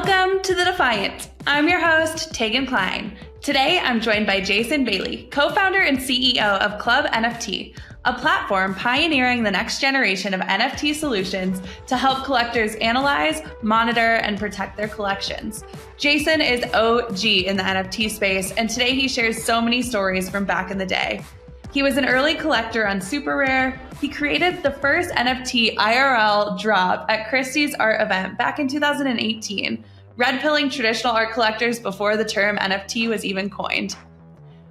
Welcome to the Defiant. I'm your host, Tegan Klein. Today, I'm joined by Jason Bailey, co-founder and CEO of ClubNFT, a platform pioneering the next generation of NFT solutions to help collectors analyze, monitor, and protect their collections. Jason is OG in the NFT space, and today he shares so many stories from back in the day. He was an early collector on SuperRare. He created the first NFT IRL drop at Christie's art event back in 2018, red-pilling traditional art collectors before the term NFT was even coined.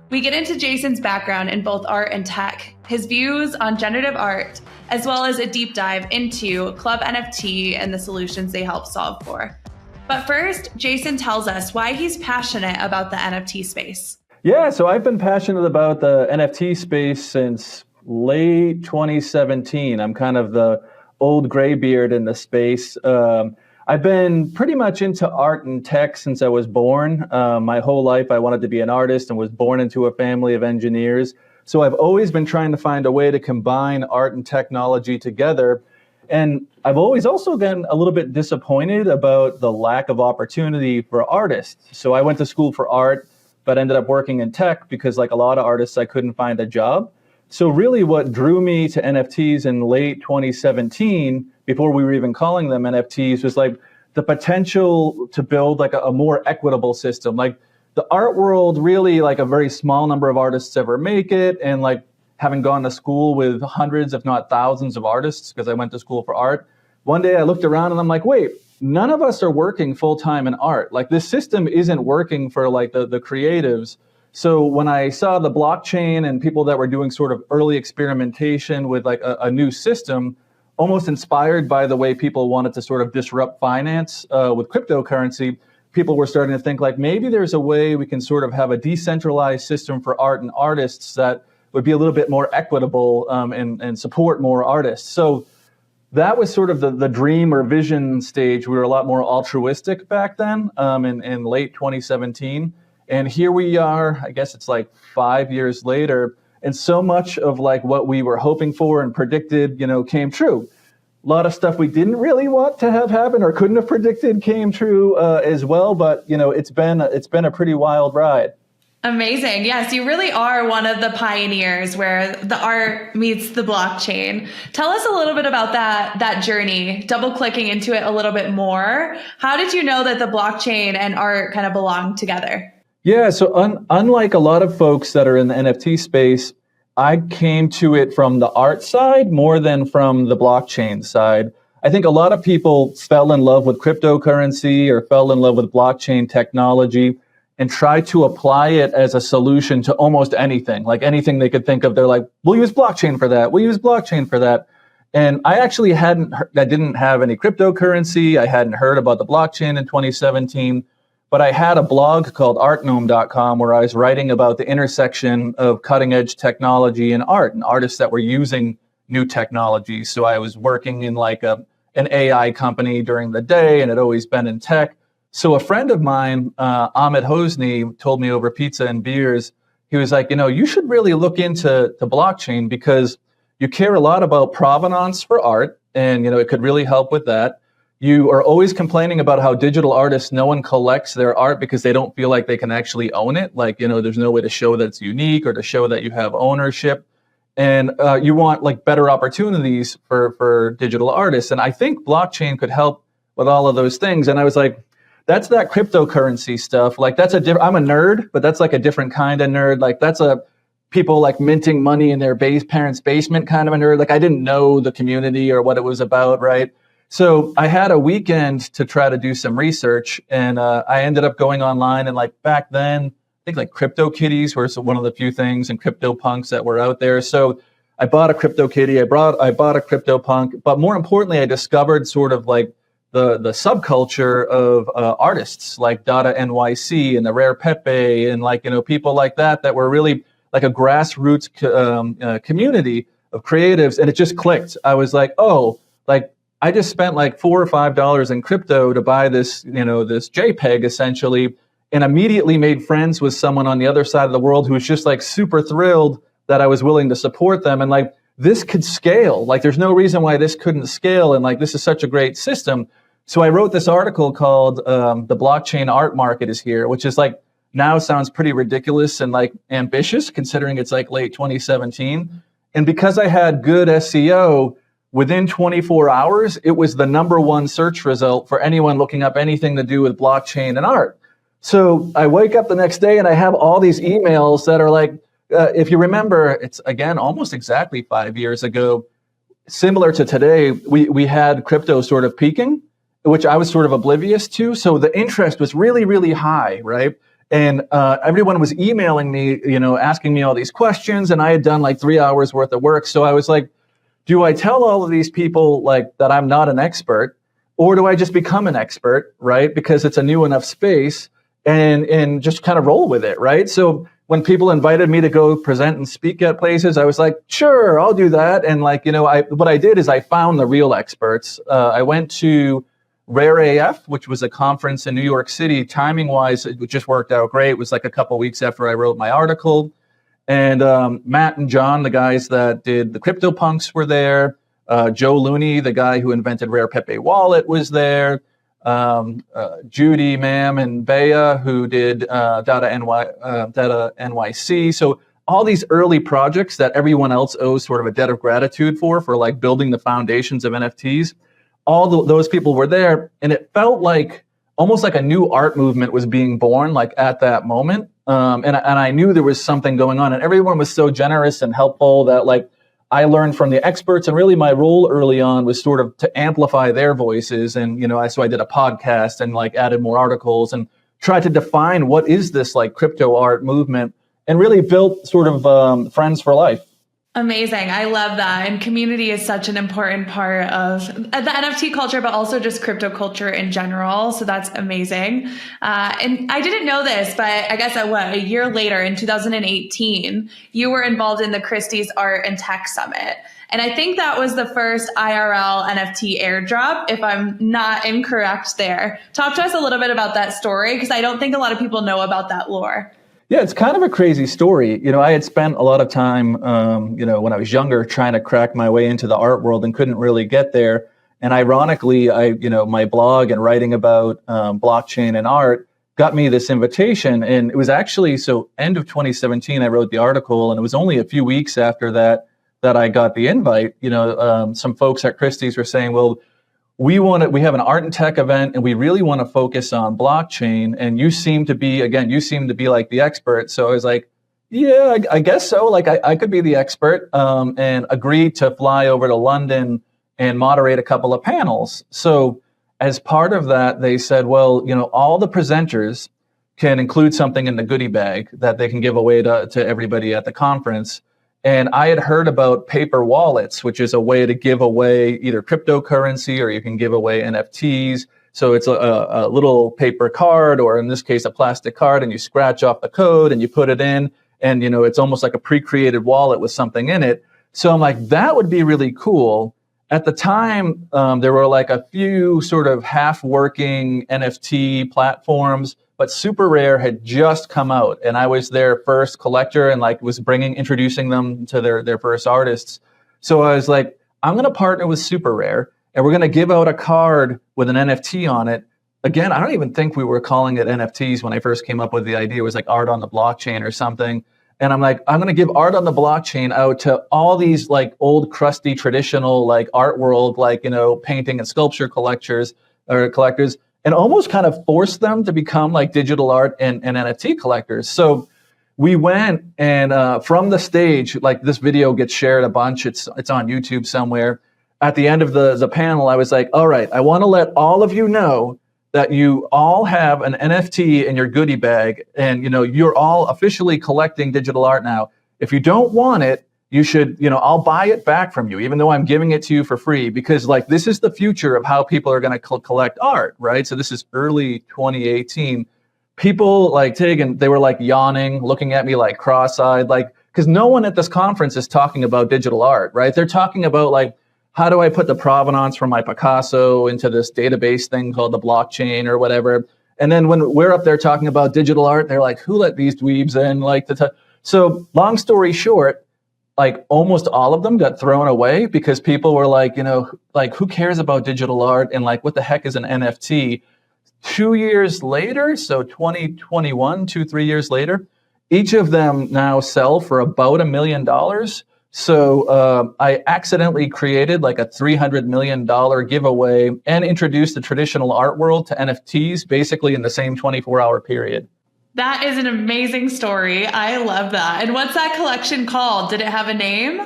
We get into Jason's background in both art and tech, his views on generative art, as well as a deep dive into ClubNFT and the solutions they help solve for. But first, Jason tells us why he's passionate about the NFT space. Yeah, so I've been passionate about the NFT space since late 2017. I'm kind of the old graybeard in the space. I've been pretty much into art and tech since I was born. My whole life I wanted to be an artist and was born into a family of engineers. So I've always been trying to find a way to combine art and technology together. And I've always also been a little bit disappointed about the lack of opportunity for artists. So I went to school for art, but ended up working in tech because, like a lot of artists, I couldn't find a job. So really what drew me to NFTs in late 2017, before we were even calling them NFTs, was like the potential to build like a more equitable system. Like the art world, really like a very small number of artists ever make it. And like having gone to school with hundreds, if not thousands of artists, because I went to school for art, one day I looked around and I'm like, wait, none of us are working full-time in art. Like this system isn't working for like the creatives. So when I saw the blockchain and people that were doing sort of early experimentation with like a new system, almost inspired by the way people wanted to sort of disrupt finance with cryptocurrency, people were starting to think like maybe there's a way we can sort of have a decentralized system for art and artists that would be a little bit more equitable and support more artists. So that was sort of the dream or vision stage. We were a lot more altruistic back then in late 2017. And here we are, I guess it's like 5 years later. And so much of like what we were hoping for and predicted, came true. A lot of stuff we didn't really want to have happen or couldn't have predicted came true as well. But, it's been a pretty wild ride. Amazing. Yes, you really are one of the pioneers where the art meets the blockchain. Tell us a little bit about that journey, double clicking into it a little bit more. How did you know that the blockchain and art kind of belong together? Yeah, so unlike a lot of folks that are in the NFT space, I came to it from the art side more than from the blockchain side. I think a lot of people fell in love with cryptocurrency or fell in love with blockchain technology and try to apply it as a solution to almost anything, like anything they could think of. They're like, we'll use blockchain for that. We'll use blockchain for that. And I actually I didn't have any cryptocurrency. I hadn't heard about the blockchain in 2017, but I had a blog called artgnome.com where I was writing about the intersection of cutting edge technology and art and artists that were using new technology. So I was working in like an AI company during the day and had always been in tech. So a friend of mine, Ahmed Hosni, told me over pizza and beers, he was like, you should really look into the blockchain because you care a lot about provenance for art and, it could really help with that. You are always complaining about how digital artists, no one collects their art because they don't feel like they can actually own it. Like, there's no way to show that it's unique or to show that you have ownership. And you want like better opportunities for digital artists. And I think blockchain could help with all of those things. And I was like, that's that cryptocurrency stuff. Like I'm a nerd, but that's like a different kind of nerd. Like that's people like minting money in their parents' basement kind of a nerd. Like I didn't know the community or what it was about, right? So I had a weekend to try to do some research and I ended up going online and like back then, I think like CryptoKitties were one of the few things and CryptoPunks that were out there. So I bought a CryptoKitty, I bought a CryptoPunk, but more importantly, I discovered sort of like the subculture of artists like Dada NYC and the Rare Pepe and like, people like that were really like a grassroots community of creatives. And it just clicked. I was like, oh, like I just spent like $4 or $5 in crypto to buy this, this JPEG essentially, and immediately made friends with someone on the other side of the world who was just like super thrilled that I was willing to support them. And like, this could scale. Like, there's no reason why this couldn't scale. And like, this is such a great system. So I wrote this article called The Blockchain Art Market is Here, which is like now sounds pretty ridiculous and like ambitious considering it's like late 2017. And because I had good SEO, within 24 hours, it was the #1 search result for anyone looking up anything to do with blockchain and art. So I wake up the next day and I have all these emails that are like, if you remember, it's again, almost exactly 5 years ago, similar to today, we had crypto sort of peaking, which I was sort of oblivious to. So the interest was really, really high, right? And everyone was emailing me, asking me all these questions, and I had done like 3 hours worth of work. So I was like, do I tell all of these people like that I'm not an expert, or do I just become an expert, right? Because it's a new enough space and just kind of roll with it, right? So when people invited me to go present and speak at places, I was like, sure, I'll do that. And like, what I did is I found the real experts. I went to Rare AF, which was a conference in New York City. Timing wise, it just worked out great. It was like a couple weeks after I wrote my article. And Matt and John, the guys that did the CryptoPunks, were there. Joe Looney, the guy who invented Rare Pepe Wallet, was there. Judy, Mam, and Bea, who did Data NYC. So all these early projects that everyone else owes sort of a debt of gratitude for like building the foundations of NFTs. Those people were there, and it felt like almost like a new art movement was being born, like at that moment. And I knew there was something going on, and everyone was so generous and helpful that like I learned from the experts, and really my role early on was sort of to amplify their voices. And, so I did a podcast and like added more articles and tried to define what is this like crypto art movement, and really built sort of friends for life. Amazing. I love that. And community is such an important part of the NFT culture, but also just crypto culture in general. So that's amazing. And I didn't know this, but I guess a year later in 2018, you were involved in the Christie's Art and Tech Summit. And I think that was the first IRL NFT airdrop, if I'm not incorrect there. Talk to us a little bit about that story, because I don't think a lot of people know about that lore. Yeah, it's kind of a crazy story. I had spent a lot of time, when I was younger, trying to crack my way into the art world and couldn't really get there. And ironically, my blog and writing about blockchain and art got me this invitation. And it was actually, so end of 2017, I wrote the article, and it was only a few weeks after that I got the invite. Some folks at Christie's were saying, well, we have an art and tech event, and we really want to focus on blockchain. And you seem to be like the expert. So I was like, yeah, I guess so. Like I could be the expert, and agreed to fly over to London and moderate a couple of panels. So as part of that, they said, well, all the presenters can include something in the goodie bag that they can give away to everybody at the conference. And I had heard about paper wallets, which is a way to give away either cryptocurrency, or you can give away NFTs. So it's a little paper card, or in this case, a plastic card, and you scratch off the code and you put it in, and it's almost like a pre-created wallet with something in it. So I'm like, that would be really cool. At the time, there were like a few sort of half-working NFT platforms, but SuperRare had just come out, and I was their first collector and like was introducing them to their first artists. So I was like, I'm going to partner with SuperRare, and we're going to give out a card with an NFT on it. Again, I don't even think we were calling it NFTs when I first came up with the idea. It was like art on the blockchain or something. And I'm like, I'm going to give art on the blockchain out to all these like old, crusty, traditional like art world, like, painting and sculpture collectors, and almost kind of force them to become like digital art and NFT collectors. So we went, and from the stage, like this video gets shared a bunch. It's on YouTube somewhere. At the end of the panel, I was like, all right, I want to let all of you know that you all have an NFT in your goodie bag, and you're all officially collecting digital art now. If you don't want it, you should, I'll buy it back from you, even though I'm giving it to you for free, because like this is the future of how people are going to collect art, right? So this is early 2018. People like Tegan, they were like yawning, looking at me like cross-eyed, like, because no one at this conference is talking about digital art, right? They're talking about like, how do I put the provenance from my Picasso into this database thing called the blockchain or whatever? And then when we're up there talking about digital art, they're like, who let these dweebs in? So long story short, like almost all of them got thrown away because people were like, like who cares about digital art and like what the heck is an NFT? 2 years later, so 2021, 3 years later, each of them now sell for about $1 million. So I accidentally created like a $300 million giveaway and introduced the traditional art world to NFTs basically in the same 24-hour period. That is an amazing story. I love that. And what's that collection called? Did it have a name?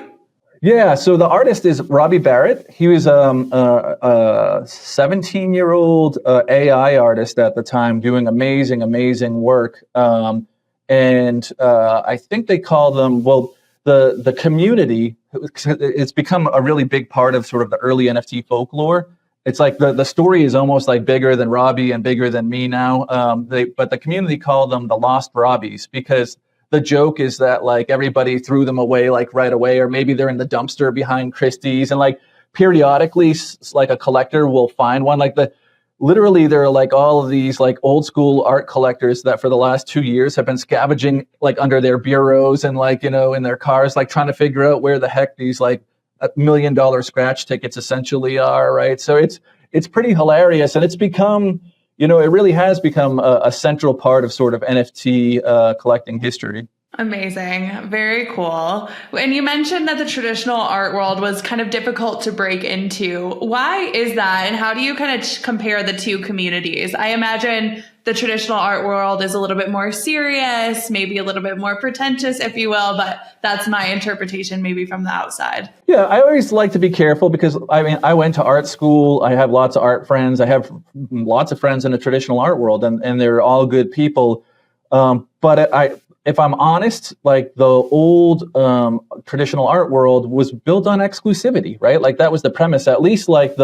Yeah, so the artist is Robbie Barrett. He was a 17-year-old AI artist at the time doing amazing work. And I think they call them, well, the community, it's become a really big part of sort of the early NFT folklore. It's like the story is almost like bigger than Robbie and bigger than me now. But the community called them the Lost Robbies because the joke is that like everybody threw them away like right away, or maybe they're in the dumpster behind Christie's, and like periodically like a collector will find one. Like literally there are like all of these like old school art collectors that for the last 2 years have been scavenging like under their bureaus and like, in their cars, like trying to figure out where the heck these like $1 million scratch tickets essentially are, right? So it's pretty hilarious, and it's become, it really has become a central part of sort of NFT collecting history. Amazing. Very cool. And you mentioned that the traditional art world was kind of difficult to break into. Why is that? And how do you kind of compare the two communities? I imagine the traditional art world is a little bit more serious, maybe a little bit more pretentious, if you will, but that's my interpretation maybe from the outside. Yeah, I always like to be careful because, I went to art school. I have lots of art friends. I have lots of friends in the traditional art world, and they're all good people. But if I'm honest, like the old traditional art world was built on exclusivity, right? Like that was the premise, at least like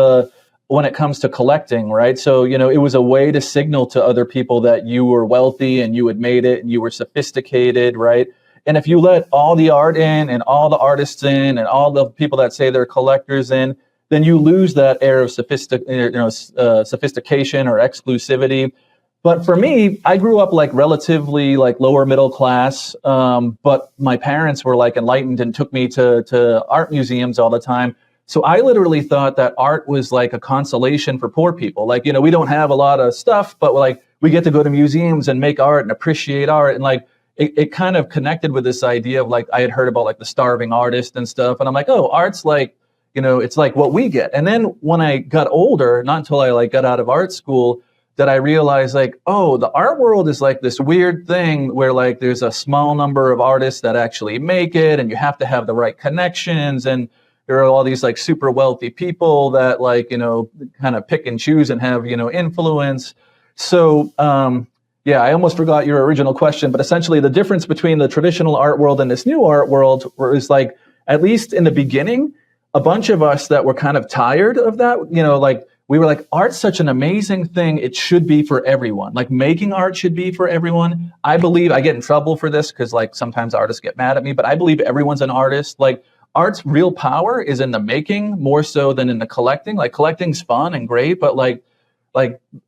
when it comes to collecting, right? So, it was a way to signal to other people that you were wealthy and you had made it and you were sophisticated, right? And if you let all the art in and all the artists in and all the people that say they're collectors in, then you lose that air of sophistication or exclusivity. But for me, I grew up like relatively like lower middle class, but my parents were like enlightened and took me to art museums all the time. So I literally thought that art was like a consolation for poor people. Like, we don't have a lot of stuff, but like we get to go to museums and make art and appreciate art. And like it kind of connected with this idea of like I had heard about like the starving artist and stuff. And I'm like, oh, art's like, it's like what we get. And then when I got older, not until I like got out of art school, that I realized like, oh, the art world is like this weird thing where like there's a small number of artists that actually make it, and you have to have the right connections, and there are all these like super wealthy people that like, kind of pick and choose and have, influence. So, yeah, I almost forgot your original question, but essentially the difference between the traditional art world and this new art world was like, at least in the beginning, a bunch of us that were kind of tired of that, like we were like, art's such an amazing thing. It should be for everyone. Like making art should be for everyone. I believe I get in trouble for this because like sometimes artists get mad at me, but I believe everyone's an artist. Like art's real power is in the making more so than in the collecting. Like collecting's fun and great, but like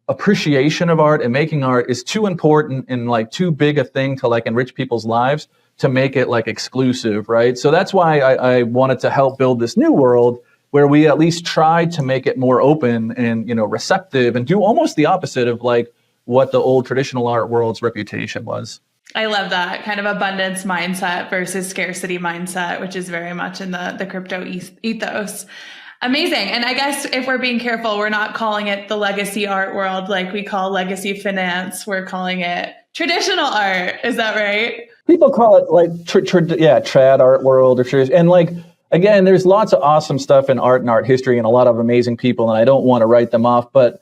appreciation of art and making art is too important and like too big a thing to like enrich people's lives to make it like exclusive, right? So that's why I wanted to help build this new world where we at least try to make it more open and, receptive and do almost the opposite of like what the old traditional art world's reputation was. I love that kind of abundance mindset versus scarcity mindset, which is very much in the crypto ethos. Amazing. And I guess if we're being careful, we're not calling it the legacy art world like we call legacy finance. We're calling it traditional art. Is that right? People call it like, trad art world and like, again, there's lots of awesome stuff in art and art history and a lot of amazing people, and I don't want to write them off, but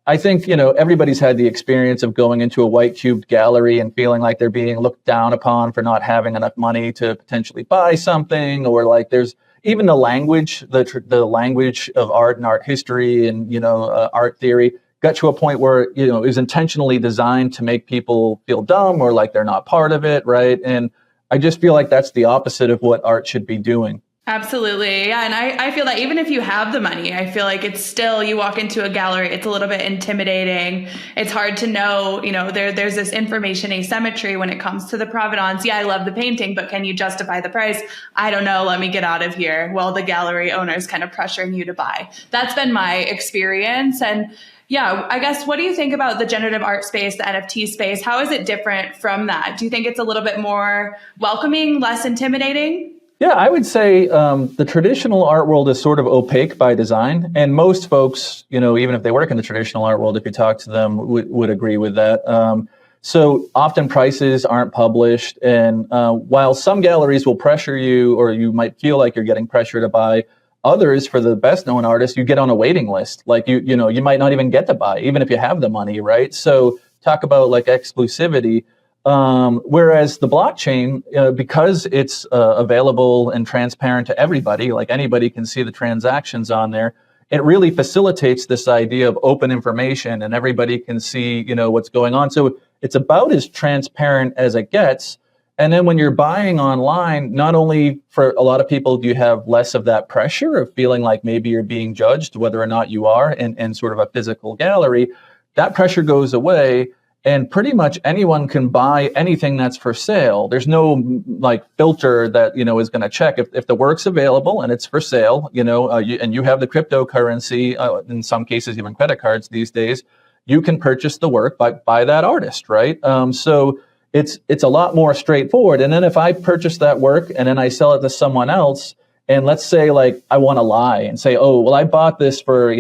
I think, everybody's had the experience of going into a white cubed gallery and feeling like they're being looked down upon for not having enough money to potentially buy something, or like there's even the language, the language of art and art history and, art theory got to a point where, it was intentionally designed to make people feel dumb or like they're not part of it, right? And I just feel like that's the opposite of what art should be doing. Absolutely. Yeah. And I feel that even if you have the money, I feel like it's still, you walk into a gallery, it's a little bit intimidating. It's hard to know, there's this information asymmetry when it comes to the provenance. Yeah, I love the painting, but can you justify the price? I don't know. Let me get out of here. Well, the gallery owner is kind of pressuring you to buy. That's been my experience. And yeah, I guess, what do you think about the generative art space, the NFT space? How is it different from that? Do you think it's a little bit more welcoming, less intimidating? Yeah, I would say the traditional art world is sort of opaque by design, and most folks, even if they work in the traditional art world, if you talk to them, would agree with that. So often prices aren't published, and while some galleries will pressure you, or you might feel like you're getting pressure to buy, others, for the best known artists, you get on a waiting list. Like you might not even get to buy, even if you have the money, right? So talk about like exclusivity. Whereas the blockchain, because it's available and transparent to everybody, like anybody can see the transactions on there, it really facilitates this idea of open information and everybody can see, what's going on. So it's about as transparent as it gets. And then when you're buying online, not only for a lot of people do you have less of that pressure of feeling like maybe you're being judged, whether or not you are in sort of a physical gallery, that pressure goes away. And pretty much anyone can buy anything that's for sale. There's no like filter that, is going to check if the work's available and it's for sale, and you have the cryptocurrency, in some cases, even credit cards these days, you can purchase the work by that artist, right? So it's a lot more straightforward. And then if I purchase that work and then I sell it to someone else, and let's say like I want to lie and say, oh, well, I bought this for,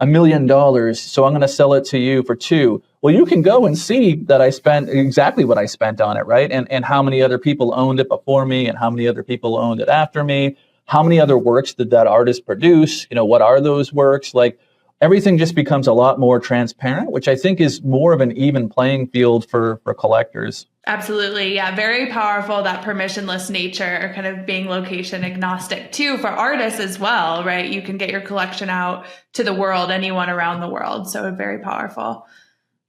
$1 million, so I'm going to sell it to you for 2. Well, you can go and see that I spent exactly what I spent on it, right? And how many other people owned it before me and how many other people owned it after me? How many other works did that artist produce? What are those works? Like everything just becomes a lot more transparent, which I think is more of an even playing field for collectors. Absolutely. Yeah. Very powerful, that permissionless nature, kind of being location agnostic too for artists as well, right? You can get your collection out to the world, anyone around the world. So very powerful.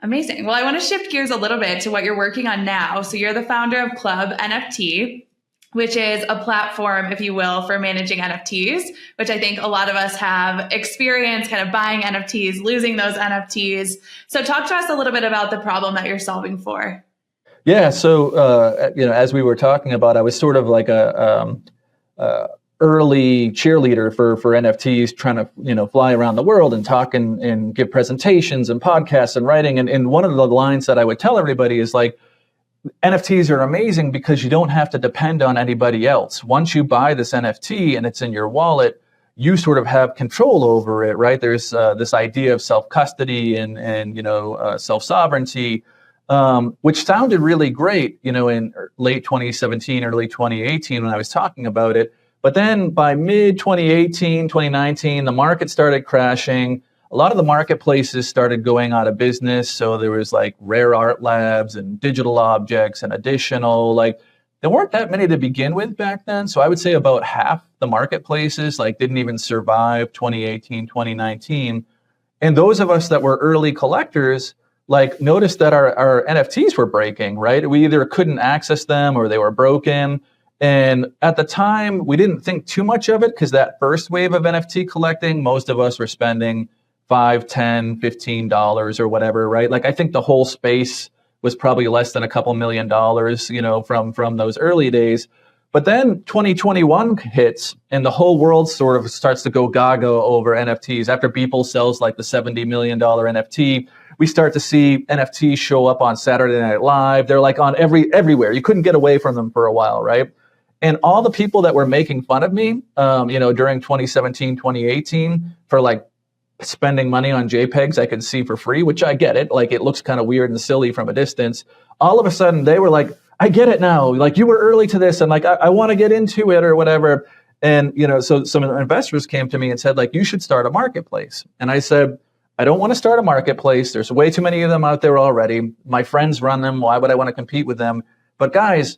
Amazing. Well, I want to shift gears a little bit to what you're working on now. So you're the founder of ClubNFT, which is a platform, if you will, for managing NFTs, which I think a lot of us have experience kind of buying NFTs, losing those NFTs. So talk to us a little bit about the problem that you're solving for. Yeah. So, as we were talking about, I was sort of like a early cheerleader for NFTs, trying to, fly around the world and talk and give presentations and podcasts and writing. And one of the lines that I would tell everybody is like, NFTs are amazing because you don't have to depend on anybody else. Once you buy this NFT and it's in your wallet, you sort of have control over it, right? There's this idea of self-custody and self-sovereignty, which sounded really great, in late 2017, early 2018 when I was talking about it. But then by mid 2018, 2019, the market started crashing. A lot of the marketplaces started going out of business. So there was like Rare Art Labs and Digital Objects and Additional. Like there weren't that many to begin with back then. So I would say about half the marketplaces like didn't even survive 2018, 2019. And those of us that were early collectors like noticed that our NFTs were breaking, right? We either couldn't access them or they were broken. And at the time, we didn't think too much of it because that first wave of NFT collecting, most of us were spending $5, $10, $15 or whatever, right? Like I think the whole space was probably less than a couple $1 million, from those early days. But then 2021 hits and the whole world sort of starts to go gaga over NFTs. After Beeple sells like the $70 million NFT, we start to see NFTs show up on Saturday Night Live. They're like on everywhere. You couldn't get away from them for a while, right? And all the people that were making fun of me, during 2017, 2018 for like spending money on JPEGs I could see for free, which I get it. Like it looks kind of weird and silly from a distance. All of a sudden they were like, I get it now. Like you were early to this and like, I want to get into it or whatever. And, so some investors came to me and said like, you should start a marketplace. And I said, I don't want to start a marketplace. There's way too many of them out there already. My friends run them. Why would I want to compete with them? But guys,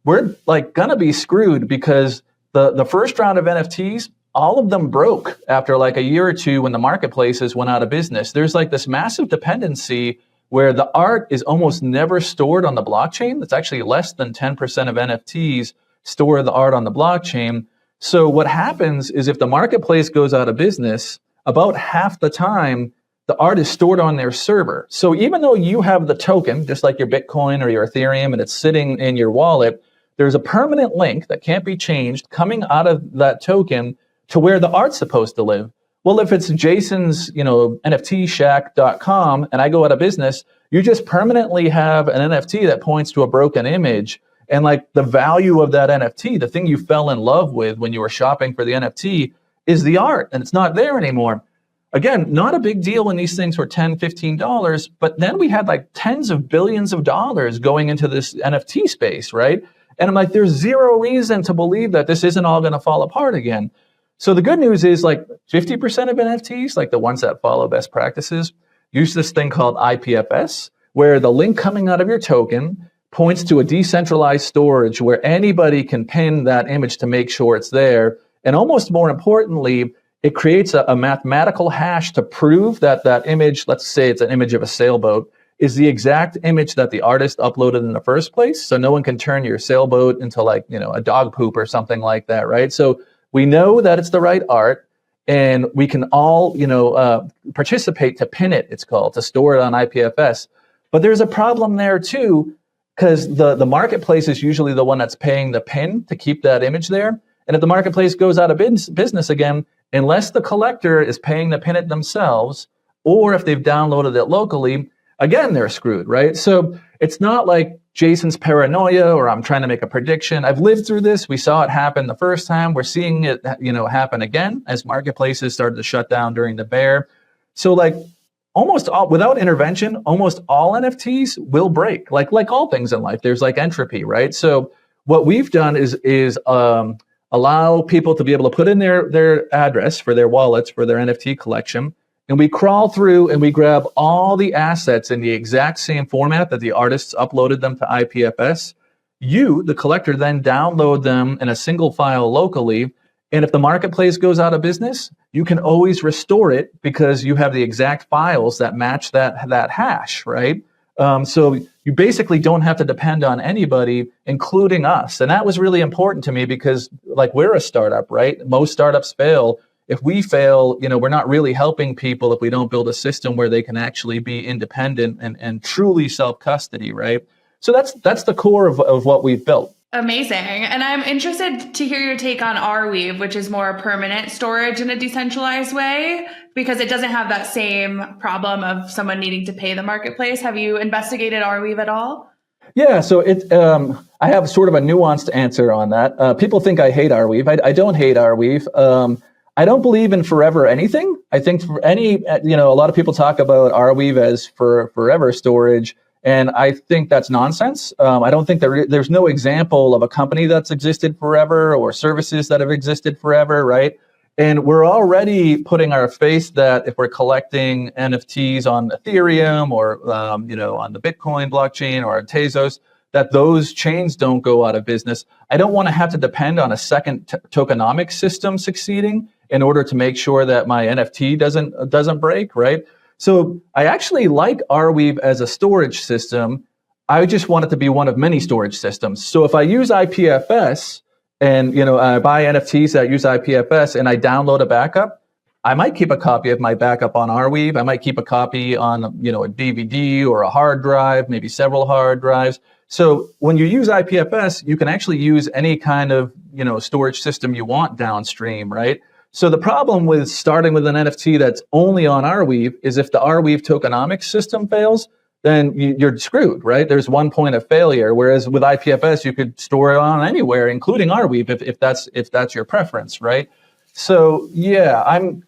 we're like going to be screwed because the first round of NFTs, all of them broke after like a year or two when the marketplaces went out of business. There's like this massive dependency where the art is almost never stored on the blockchain. That's actually less than 10% of NFTs store the art on the blockchain. So what happens is if the marketplace goes out of business, about half the time, the art is stored on their server. So even though you have the token, just like your Bitcoin or your Ethereum, and it's sitting in your wallet, there's a permanent link that can't be changed coming out of that token to where the art's supposed to live. Well, if it's Jason's, NFTshack.com and I go out of business, you just permanently have an NFT that points to a broken image. And like the value of that NFT, the thing you fell in love with when you were shopping for the NFT is the art, and it's not there anymore. Again, not a big deal when these things were $10, $15, but then we had like tens of billions of dollars going into this NFT space, right? And I'm like, there's zero reason to believe that this isn't all going to fall apart again. So the good news is like 50% of NFTs, like the ones that follow best practices, use this thing called IPFS, where the link coming out of your token points to a decentralized storage where anybody can pin that image to make sure it's there. And almost more importantly, it creates a mathematical hash to prove that that image, let's say it's an image of a sailboat, is the exact image that the artist uploaded in the first place. So no one can turn your sailboat into like, a dog poop or something like that, right? So we know that it's the right art, and we can all, participate to pin it, it's called, to store it on IPFS. But there's a problem there too, because the marketplace is usually the one that's paying the pin to keep that image there. And if the marketplace goes out of business again, unless the collector is paying to pin it themselves, or if they've downloaded it locally, again, they're screwed, right? So it's not like Jason's paranoia or I'm trying to make a prediction. I've lived through this. We saw it happen the first time. We're seeing it, happen again as marketplaces started to shut down during the bear. So like almost all, without intervention, almost all NFTs will break. Like all things in life, there's like entropy, right? So what we've done is allow people to be able to put in their address for their wallets for their NFT collection. And we crawl through and we grab all the assets in the exact same format that the artists uploaded them to IPFS. You, the collector, then download them in a single file locally. And if the marketplace goes out of business, you can always restore it because you have the exact files that match that hash, right? So you basically don't have to depend on anybody, including us. And that was really important to me because like we're a startup, right? Most startups fail. If we fail, we're not really helping people if we don't build a system where they can actually be independent and truly self-custody, right? So that's the core of what we've built. Amazing. And I'm interested to hear your take on Arweave, which is more permanent storage in a decentralized way, because it doesn't have that same problem of someone needing to pay the marketplace. Have you investigated Arweave at all? Yeah, so I have sort of a nuanced answer on that. People think I hate Arweave. I don't hate Arweave. I don't believe in forever anything. I think for a lot of people talk about Arweave as for forever storage, and I think that's nonsense. I don't think there's no example of a company that's existed forever or services that have existed forever, right? And we're already putting our face that if we're collecting NFTs on Ethereum or on the Bitcoin blockchain or on Tezos, that those chains don't go out of business. I don't want to have to depend on a second tokenomics system succeeding in order to make sure that my NFT doesn't break, right? So I actually like Arweave as a storage system. I just want it to be one of many storage systems. So if I use IPFS and I buy NFTs that use IPFS and I download a backup, I might keep a copy of my backup on Arweave. I might keep a copy on a DVD or a hard drive, maybe several hard drives. So when you use IPFS, you can actually use any kind of storage system you want downstream, right? So the problem with starting with an NFT that's only on Arweave is if the Arweave tokenomics system fails, then you're screwed, right? There's one point of failure. Whereas with IPFS, you could store it on anywhere, including Arweave, if that's your preference, right? So yeah, I'm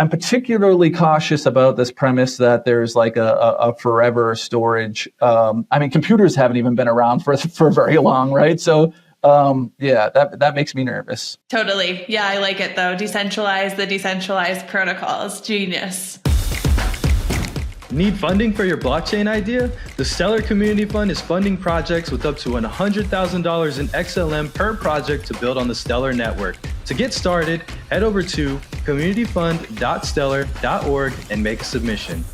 particularly cautious about this premise that there's like a forever storage. Computers haven't even been around for very long, right? So that makes me nervous. Totally. Yeah, I like it though. The decentralized protocols. Genius. Need funding for your blockchain idea? The Stellar Community Fund is funding projects with up to $100,000 in XLM per project to build on the Stellar network. To get started, head over to communityfund.stellar.org and make a submission.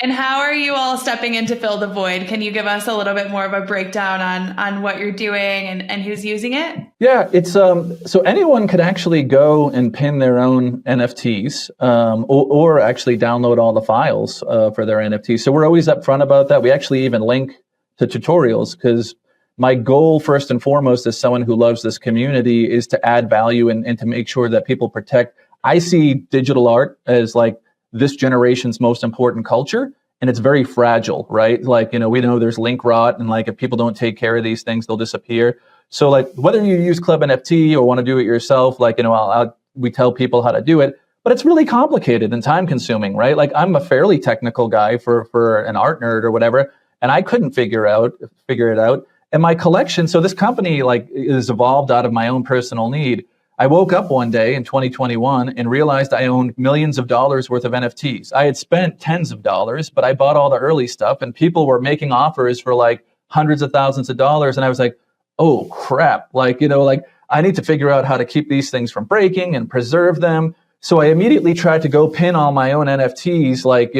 And how are you all stepping in to fill the void? Can you give us a little bit more of a breakdown on what you're doing and who's using it? Yeah, it's so anyone could actually go and pin their own NFTs, or actually download all the files for their NFTs. So we're always upfront about that. We actually even link to tutorials, because my goal first and foremost as someone who loves this community is to add value and to make sure that people protect. I see digital art as like this generation's most important culture, and it's very fragile, right? Like, we know there's link rot, and like if people don't take care of these things, they'll disappear. So like whether you use ClubNFT or want to do it yourself, like, we tell people how to do it, but it's really complicated and time consuming, right? Like I'm a fairly technical guy for an art nerd or whatever, and I couldn't figure it out. And my collection, so this company like is evolved out of my own personal need. I woke up one day in 2021 and realized I owned millions of dollars worth of NFTs. I had spent tens of dollars, but I bought all the early stuff, and people were making offers for like hundreds of thousands of dollars. And I was like, oh crap, like I need to figure out how to keep these things from breaking and preserve them. So I immediately tried to go pin all my own NFTs, like,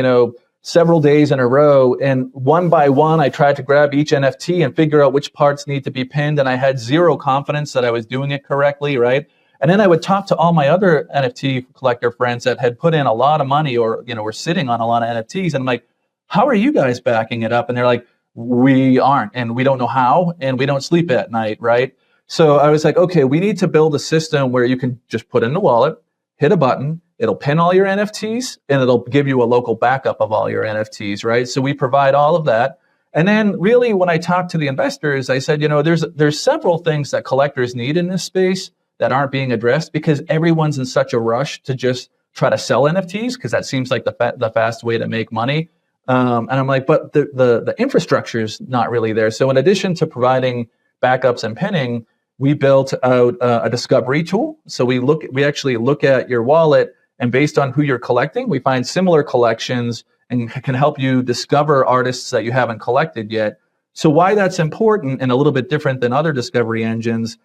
several days in a row. And one by one, I tried to grab each NFT and figure out which parts need to be pinned. And I had zero confidence that I was doing it correctly, right? And then I would talk to all my other NFT collector friends that had put in a lot of money or, were sitting on a lot of NFTs. And I'm like, how are you guys backing it up? And they're like, we aren't, and we don't know how, and we don't sleep at night, right? So I was like, okay, we need to build a system where you can just put in the wallet, hit a button, it'll pin all your NFTs, and it'll give you a local backup of all your NFTs, right? So we provide all of that. And then really when I talked to the investors, I said, there's several things that collectors need in this space that aren't being addressed, because everyone's in such a rush to just try to sell NFTs, because that seems like the fast way to make money. And I'm like, but the infrastructure is not really there. So in addition to providing backups and pinning, we built out a discovery tool. So we actually look at your wallet, and based on who you're collecting, we find similar collections and can help you discover artists that you haven't collected yet. So why that's important and a little bit different than other discovery engines,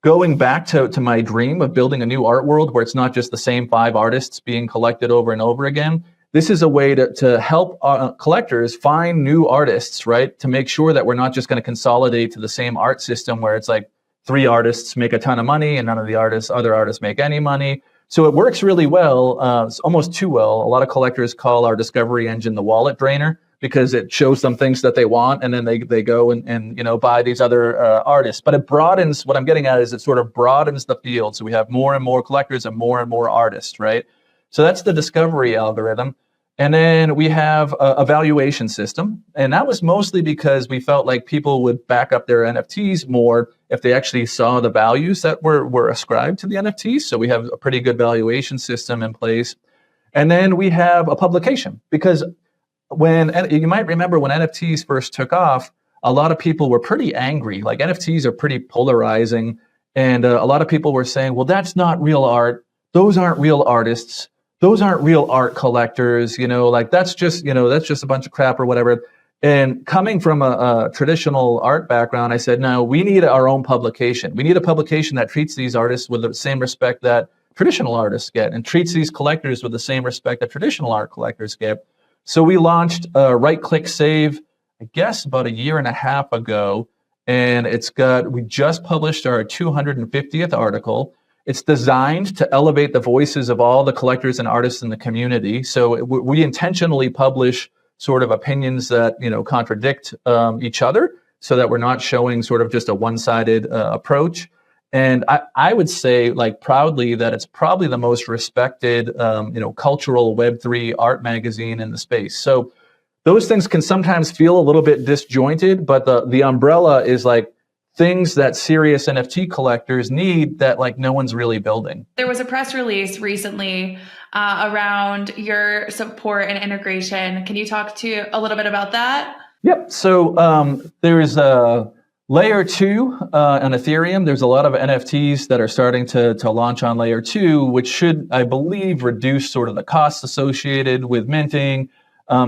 going back to my dream of building a new art world where it's not just the same 5 artists being collected over and over again, this is a way to help collectors find new artists, right? To make sure that we're not just going to consolidate to the same art system where it's like 3 artists make a ton of money and none of the other artists make any money. So it works really well, it's almost too well. A lot of collectors call our discovery engine the wallet drainer, because it shows them things that they want, and then they go and buy these other artists. But it broadens, what I'm getting at is it sort of broadens the field. So we have more and more collectors and more artists, right? So that's the discovery algorithm. And then we have a valuation system. And that was mostly because we felt like people would back up their NFTs more if they actually saw the values that were ascribed to the NFTs. So we have a pretty good valuation system in place. And then we have a publication, because you might remember when NFTs first took off, a lot of people were pretty angry. Like NFTs are pretty polarizing. And a lot of people were saying, well, that's not real art. Those aren't real artists. Those aren't real art collectors. Like that's just a bunch of crap or whatever. And coming from a traditional art background, I said, no, we need our own publication. We need a publication that treats these artists with the same respect that traditional artists get, and treats these collectors with the same respect that traditional art collectors get. So we launched Right-Click Save, I guess about 1.5 years ago, and we just published our 250th article. It's designed to elevate the voices of all the collectors and artists in the community. So we intentionally publish sort of opinions that contradict each other, so that we're not showing sort of just a one-sided approach. And I would say, like, proudly, that it's probably the most respected, cultural Web3 art magazine in the space. So those things can sometimes feel a little bit disjointed, but the umbrella is like things that serious NFT collectors need that like no one's really building. There was a press release recently around your support and integration. Can you talk to a little bit about that? Yep. So there is a Layer 2 on Ethereum. There's a lot of NFTs that are starting to launch on Layer 2, which should, I believe, reduce sort of the costs associated with minting.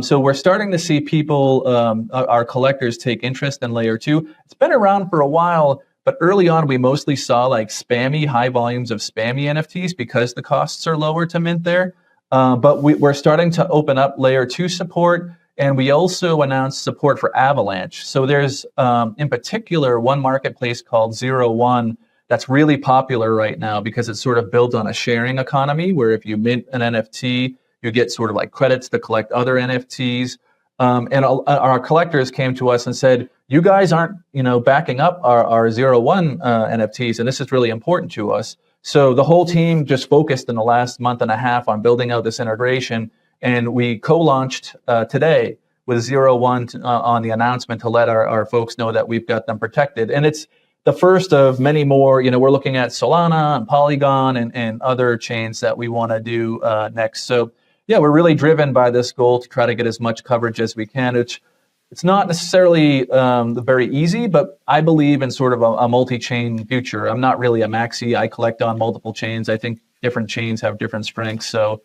So we're starting to see people, our collectors, take interest in Layer 2. It's been around for a while, but early on we mostly saw like high volumes of spammy NFTs because the costs are lower to mint there. But we're starting to open up Layer 2 support. And we also announced support for Avalanche. So there's, in particular, one marketplace called 01 that's really popular right now because it's sort of built on a sharing economy where if you mint an NFT, you get sort of like credits to collect other NFTs. And our collectors came to us and said, you guys aren't, backing up our 01 NFTs, and this is really important to us. So the whole team just focused in the last month and a half on building out this integration. And we co-launched today with 01 on the announcement to let our folks know that we've got them protected. And it's the first of many more. We're looking at Solana and Polygon and other chains that we want to do next. So yeah, we're really driven by this goal to try to get as much coverage as we can. It's not necessarily very easy, but I believe in sort of a multi-chain future. I'm not really a maxi. I collect on multiple chains. I think different chains have different strengths. So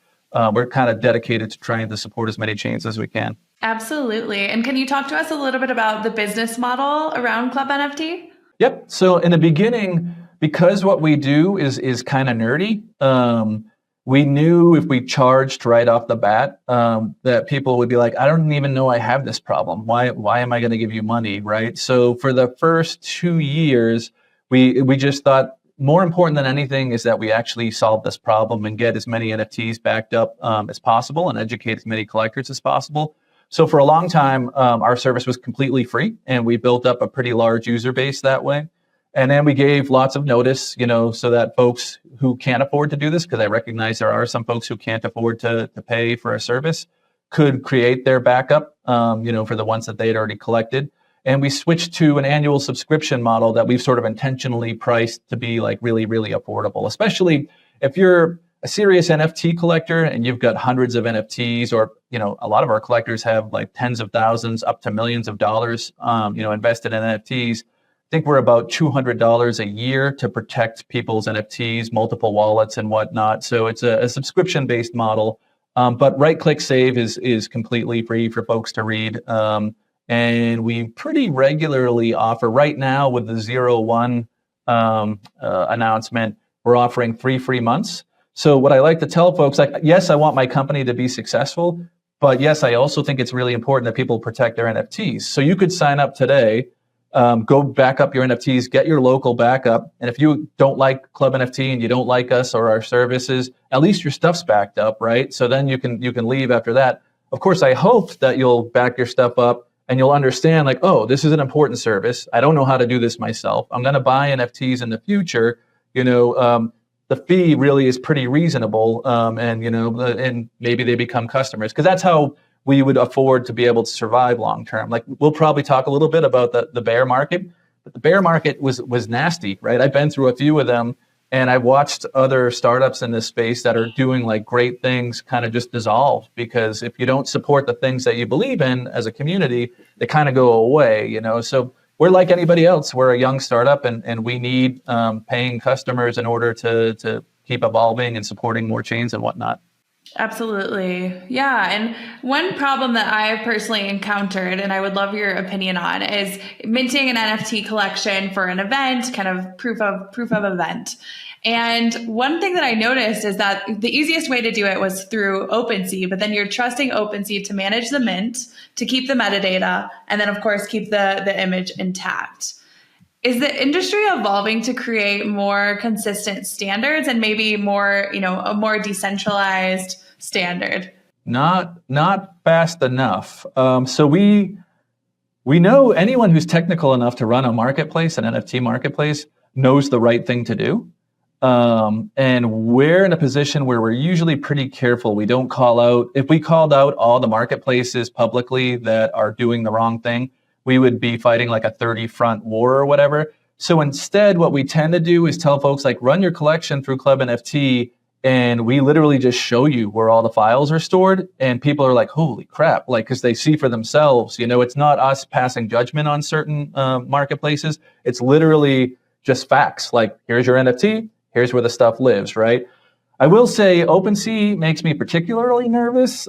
we're kind of dedicated to trying to support as many chains as we can. Absolutely. And can you talk to us a little bit about the business model around Club NFT? Yep. So in the beginning, because what we do is kind of nerdy, we knew if we charged right off the bat that people would be like, I don't even know I have this problem. Why am I going to give you money, right? So for the first 2 years, we just thought more important than anything is that we actually solve this problem and get as many NFTs backed up as possible and educate as many collectors as possible. So for a long time, our service was completely free, and we built up a pretty large user base that way. And then we gave lots of notice, so that folks who can't afford to do this, because I recognize there are some folks who can't afford to pay for a service, could create their backup, for the ones that they had already collected. And we switched to an annual subscription model that we've sort of intentionally priced to be like really, really affordable, especially if you're a serious NFT collector and you've got hundreds of NFTs, or, a lot of our collectors have like tens of thousands up to millions of dollars, invested in NFTs. I think we're about $200 a year to protect people's NFTs, multiple wallets and whatnot. So it's a subscription-based model, but right-click save is completely free for folks to read. And we pretty regularly offer, right now with the 01 announcement, we're offering 3 free months. So what I like to tell folks, like, yes, I want my company to be successful, but yes, I also think it's really important that people protect their NFTs. So you could sign up today, go back up your NFTs, get your local backup. And if you don't like Club NFT and you don't like us or our services, at least your stuff's backed up, right? So then you can leave after that. Of course, I hope that you'll back your stuff up and you'll understand, like, oh, this is an important service. I don't know how to do this myself. I'm going to buy NFTs in the future. The fee really is pretty reasonable, and maybe they become customers, because that's how we would afford to be able to survive long term. Like, we'll probably talk a little bit about the bear market, but the bear market was nasty, right? I've been through a few of them, and I've watched other startups in this space that are doing like great things kind of just dissolve, because if you don't support the things that you believe in as a community, they kind of go away, So we're like anybody else. We're a young startup, and we need paying customers in order to keep evolving and supporting more chains and whatnot. Absolutely. Yeah. And one problem that I've personally encountered, and I would love your opinion on, is minting an NFT collection for an event, kind of proof of event. And one thing that I noticed is that the easiest way to do it was through OpenSea, but then you're trusting OpenSea to manage the mint, to keep the metadata, and then of course keep the image intact. Is the industry evolving to create more consistent standards and maybe more, a more decentralized standard? Not fast enough. So we know anyone who's technical enough to run a marketplace, an NFT marketplace, knows the right thing to do. And we're in a position where we're usually pretty careful. We don't call out. If we called out all the marketplaces publicly that are doing the wrong thing, we would be fighting like a 30-front war or whatever. So instead, what we tend to do is tell folks, like, run your collection through ClubNFT, and we literally just show you where all the files are stored. And people are like, holy crap, like, because they see for themselves. It's not us passing judgment on certain marketplaces. It's literally just facts. Like, here's your NFT. Here's where the stuff lives, right? I will say OpenSea makes me particularly nervous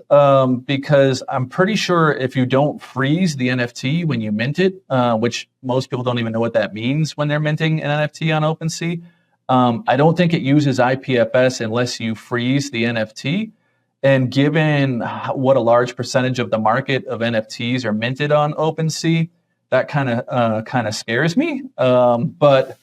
because I'm pretty sure if you don't freeze the NFT when you mint it, which most people don't even know what that means when they're minting an NFT on OpenSea, I don't think it uses IPFS unless you freeze the NFT. And given what a large percentage of the market of NFTs are minted on OpenSea, that kind of scares me. But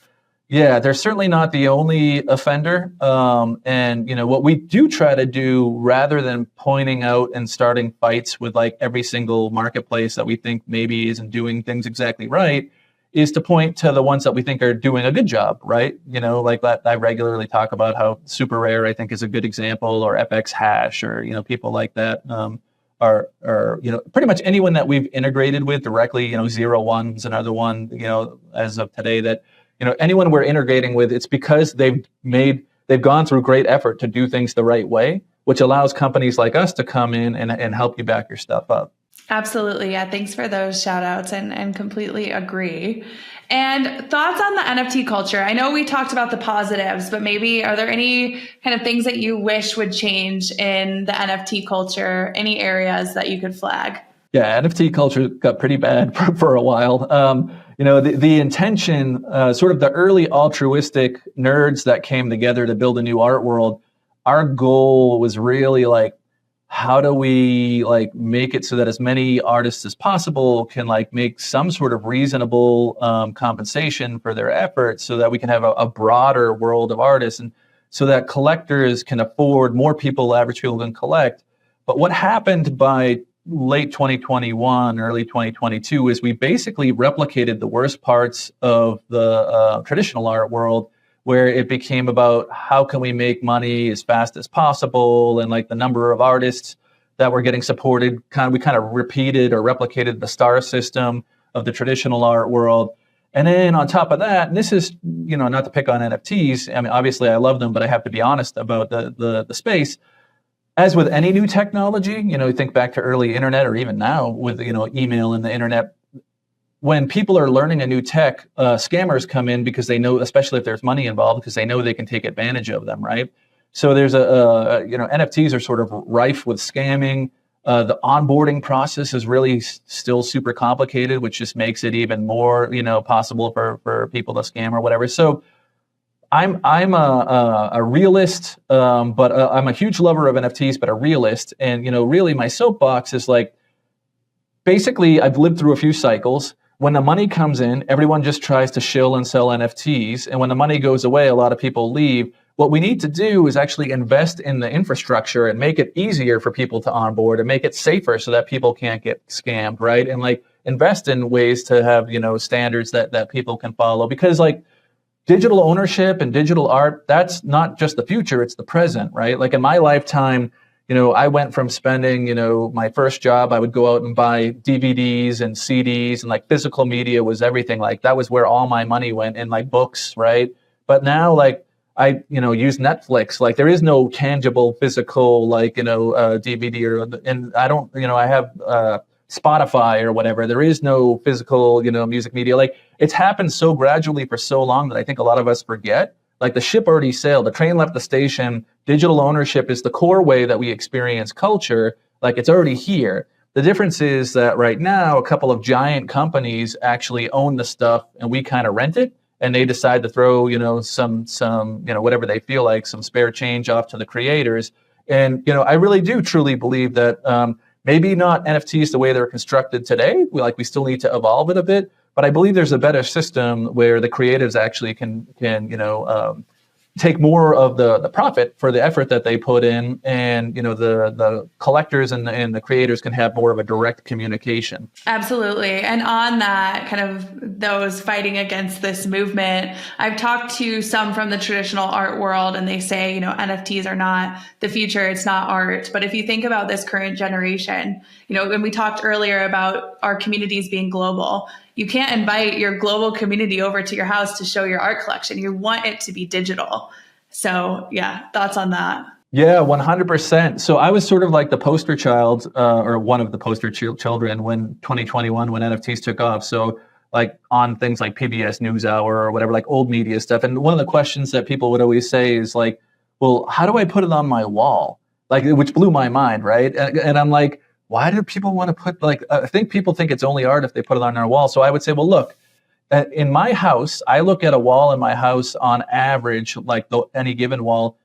yeah, they're certainly not the only offender. And what we do try to do, rather than pointing out and starting fights with like every single marketplace that we think maybe isn't doing things exactly right, is to point to the ones that we think are doing a good job, right? Like that I regularly talk about how SuperRare, I think, is a good example, or FX Hash, or people like that. Are pretty much anyone that we've integrated with directly. 01's another one, as of today, that anyone we're integrating with, it's because they've gone through great effort to do things the right way, which allows companies like us to come in and help you back your stuff up. Absolutely. Yeah. Thanks for those shout outs and completely agree. And thoughts on the NFT culture? I know we talked about the positives, but maybe are there any kind of things that you wish would change in the NFT culture? Any areas that you could flag? Yeah, NFT culture got pretty bad for a while. The intention, sort of the early altruistic nerds that came together to build a new art world, our goal was really like, how do we like make it so that as many artists as possible can like make some sort of reasonable compensation for their efforts, so that we can have a broader world of artists, and so that collectors can afford more people, average people can collect. But what happened by late 2021, early 2022 is we basically replicated the worst parts of the traditional art world, where it became about how can we make money as fast as possible, and like the number of artists that were getting supported. We kind of repeated or replicated the star system of the traditional art world. And then on top of that, and this is, not to pick on NFTs. I mean, obviously I love them, but I have to be honest about the space. As with any new technology, think back to early internet, or even now with, email and the internet. When people are learning a new tech, scammers come in because they know, especially if there's money involved, because they know they can take advantage of them, right? So there's NFTs are sort of rife with scamming. The onboarding process is really still super complicated, which just makes it even more, possible for people to scam or whatever. So I'm a realist, but I'm a huge lover of NFTs, but a realist. And, really my soapbox is like, basically I've lived through a few cycles. When the money comes in, everyone just tries to shill and sell NFTs. And when the money goes away, a lot of people leave. What we need to do is actually invest in the infrastructure and make it easier for people to onboard, and make it safer so that people can't get scammed, right? And like invest in ways to have, standards that people can follow. Because like digital ownership and digital art, that's not just the future, it's the present, right? Like in my lifetime, I went from spending, my first job, I would go out and buy DVDs and CDs, and like physical media was everything. Like that was where all my money went, in my books, right? But now like I, use Netflix. Like there is no tangible physical, like, DVD and I don't, I have Spotify or whatever. There is no physical, music media. Like it's happened so gradually for so long that I think a lot of us forget. Like the ship already sailed, the train left the station. Digital ownership is the core way that we experience culture. Like it's already here. The difference is that right now, a couple of giant companies actually own the stuff, and we kind of rent it, and they decide to throw, some, whatever they feel like, some spare change off to the creators. And, I really do truly believe that maybe not NFTs the way they're constructed today. We still need to evolve it a bit. But I believe there's a better system where the creatives actually can take more of the profit for the effort that they put in, and the collectors and the creators can have more of a direct communication. Absolutely. And on that, kind of those fighting against this movement, I've talked to some from the traditional art world, and they say, NFTs are not the future, it's not art. But if you think about this current generation, when we talked earlier about our communities being global, you can't invite your global community over to your house to show your art collection. You want it to be digital. So yeah, thoughts on that? Yeah, 100%. So I was sort of like the poster child, or one of the poster children when 2021, when NFTs took off. So like on things like PBS NewsHour or whatever, like old media stuff. And one of the questions that people would always say is like, well, how do I put it on my wall? Like, which blew my mind, right? And I'm like, why do people want to put, like, I think people think it's only art if they put it on their wall. So I would say, well, look, in my house, I look at a wall in my house on average, like any given wall,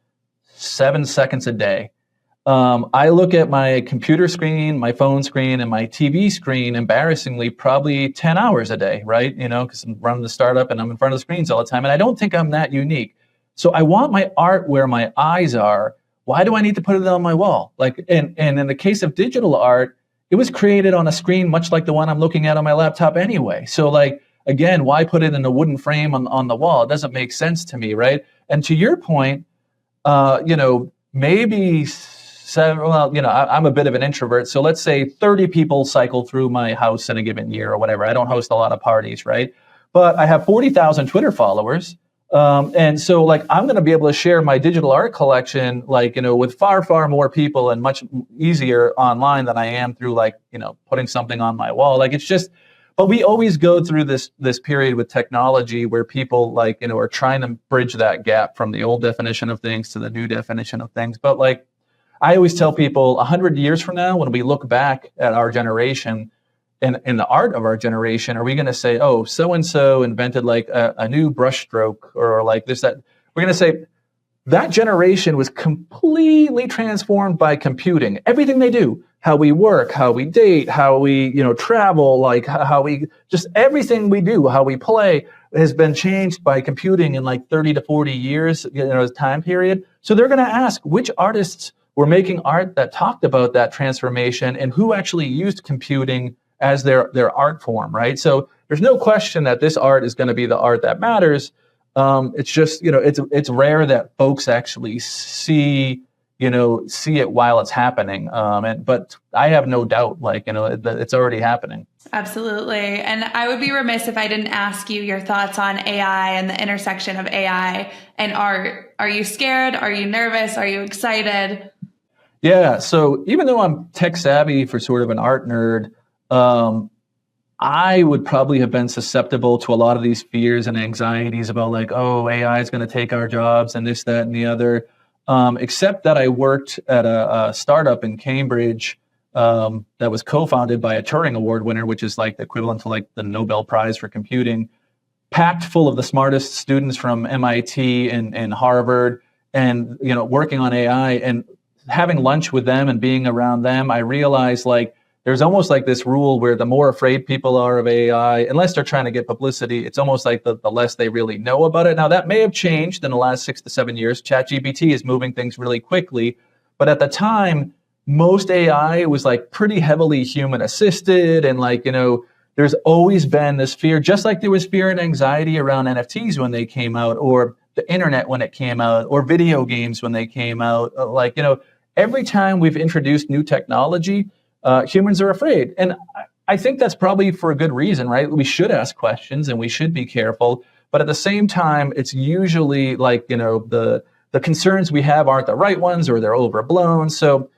7 seconds a day. I look at my computer screen, my phone screen, and my TV screen, embarrassingly, probably 10 hours a day, right? Because I'm running the startup and I'm in front of the screens all the time. And I don't think I'm that unique. So I want my art where my eyes are. Why do I need to put it on my wall? And in the case of digital art, it was created on a screen much like the one I'm looking at on my laptop anyway. So again, why put it in a wooden frame on the wall? It doesn't make sense to me, right? And to your point, maybe I'm a bit of an introvert. So let's say 30 people cycle through my house in a given year or whatever. I don't host a lot of parties, right? But I have 40,000 Twitter followers. And so I'm going to be able to share my digital art collection, with far, far more people and much easier online than I am through putting something on my wall. But we always go through this period with technology where people are trying to bridge that gap from the old definition of things to the new definition of things. But I always tell people 100 years from now, when we look back at our generation and the art of our generation, are we going to say, oh, so-and-so invented a new brushstroke or this, that? We're going to say that generation was completely transformed by computing. Everything they do, how we work, how we date, how we, travel, how we, just everything we do, how we play has been changed by computing in 30 to 40 years, time period. So they're going to ask which artists were making art that talked about that transformation and who actually used computing as their art form, right? So there's no question that this art is going to be the art that matters. It's just, it's rare that folks actually see it while it's happening. But I have no doubt, it's already happening. Absolutely. And I would be remiss if I didn't ask you your thoughts on AI and the intersection of AI and art. Are you scared? Are you nervous? Are you excited? Yeah. So even though I'm tech savvy for sort of an art nerd, I would probably have been susceptible to a lot of these fears and anxieties about AI is going to take our jobs and this, that, and the other. Except that I worked at a startup in Cambridge that was co-founded by a Turing Award winner, which is the equivalent to the Nobel Prize for computing, packed full of the smartest students from MIT and Harvard, and working on AI. And having lunch with them and being around them, I realized there's almost this rule where the more afraid people are of AI, unless they're trying to get publicity, it's almost the less they really know about it. Now, that may have changed in the last 6 to 7 years. ChatGPT is moving things really quickly. But at the time, most AI was pretty heavily human assisted. And there's always been this fear, just like there was fear and anxiety around NFTs when they came out, or the internet when it came out, or video games when they came out. Every time we've introduced new technology, humans are afraid. And I think that's probably for a good reason, right? We should ask questions and we should be careful. But at the same time, it's usually the concerns we have aren't the right ones or they're overblown. So